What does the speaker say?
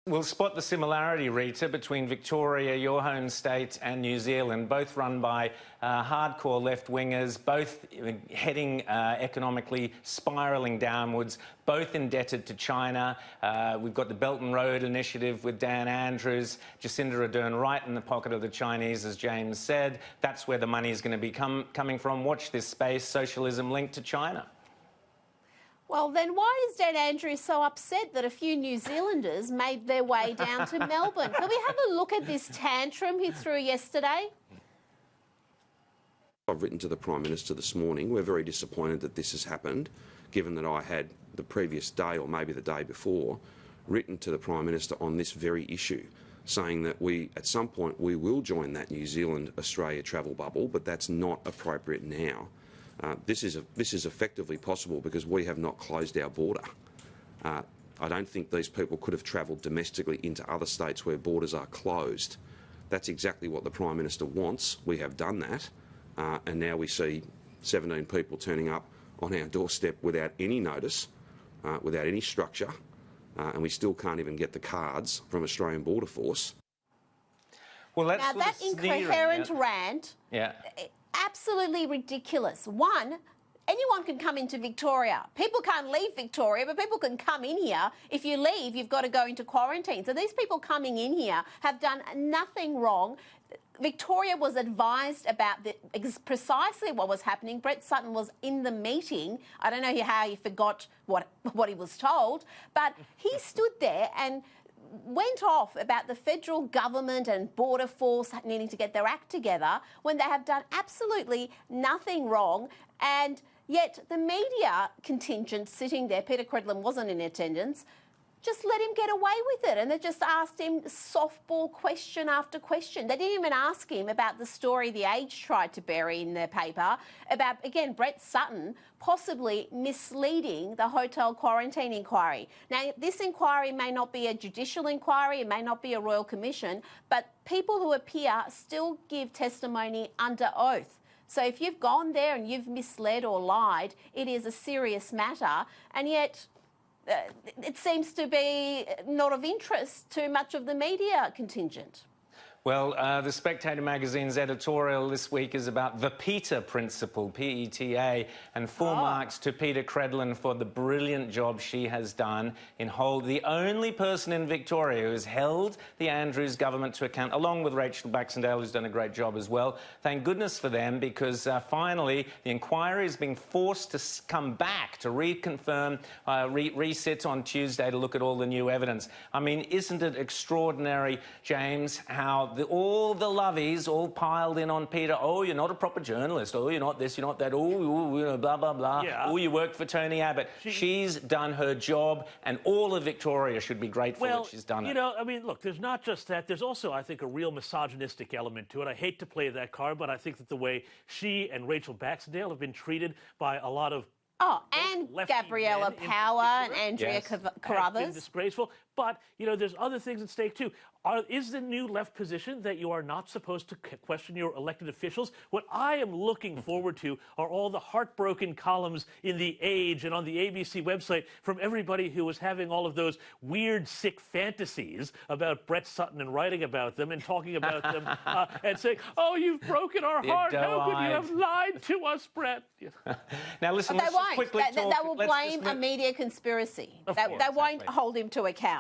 We'll spot the similarity, Rita, between Victoria, your home state, and New Zealand, both run by hardcore left-wingers, both heading economically spiralling downwards, both indebted to China. We've got the Belt and Road Initiative with Dan Andrews, Jacinda Ardern right in the pocket of the Chinese, as James said. That's where the money is going to be coming from. Watch this space, socialism linked to China. Well, then why is Dan Andrews so upset that a few New Zealanders made their way down to Melbourne? Can we have a look at this tantrum he threw yesterday? I've written to the Prime Minister this morning. We're very disappointed that this has happened, given that I had the previous day, or maybe the day before, written to the Prime Minister on this very issue, saying that at some point we will join that New Zealand-Australia travel bubble, but that's not appropriate now. This is effectively possible because we have not closed our border. I don't think these people could have travelled domestically into other states where borders are closed. That's exactly what the Prime Minister wants. We have done that, and now we see 17 people turning up on our doorstep without any notice, without any structure, and we still can't even get the cards from Australian Border Force. Well, that's now that incoherent rant. Yeah. Absolutely ridiculous. One, anyone can come into Victoria. People can't leave Victoria, but people can come in here. If you leave, you've got to go into quarantine. So these people coming in here have done nothing wrong. Victoria was advised about precisely what was happening. Brett Sutton was in the meeting. I don't know how he forgot what he was told, but he stood there and went off about the federal government and Border Force needing to get their act together when they have done absolutely nothing wrong. And yet the media contingent sitting there, Peta Credlin wasn't in attendance, just let him get away with it. And they just asked him softball question after question. They didn't even ask him about the story The Age tried to bury in their paper about, again, Brett Sutton possibly misleading the hotel quarantine inquiry. Now, this inquiry may not be a judicial inquiry, it may not be a royal commission, but people who appear still give testimony under oath. So if you've gone there and you've misled or lied, it is a serious matter, and yet it seems to be not of interest to much of the media contingent. Well, the Spectator magazine's editorial this week is about the PETA principle, P-E-T-A, and full marks to Peta Credlin for the brilliant job she has done in the only person in Victoria who has held the Andrews government to account, along with Rachel Baxendale, who's done a great job as well. Thank goodness for them, because finally the inquiry is being forced to come back to reconfirm, resit on Tuesday to look at all the new evidence. I mean, isn't it extraordinary, James, how all the lovies all piled in on Peta? Oh, you're not a proper journalist. Oh, you're not this, you're not that. Oh, blah, blah, blah. Yeah. Oh, you work for Tony Abbott. She's done her job, and all of Victoria should be grateful that she's done it. You know, I mean, look, there's not just that. There's also, I think, a real misogynistic element to it. I hate to play that card, but I think that the way she and Rachel Baxendale have been treated by a lot of and Gabriella Power and Andrea Carruthers. Been disgraceful. But, you know, there's other things at stake, too. Is the new left position that you are not supposed to question your elected officials? What I am looking forward to are all the heartbroken columns in The Age and on the ABC website from everybody who was having all of those weird, sick fantasies about Brett Sutton and writing about them and talking about them and saying, oh, you've broken our heart. How could you have lied to us, Brett? Now, listen, let's just quickly talk. They will blame a media conspiracy. They won't hold him to account.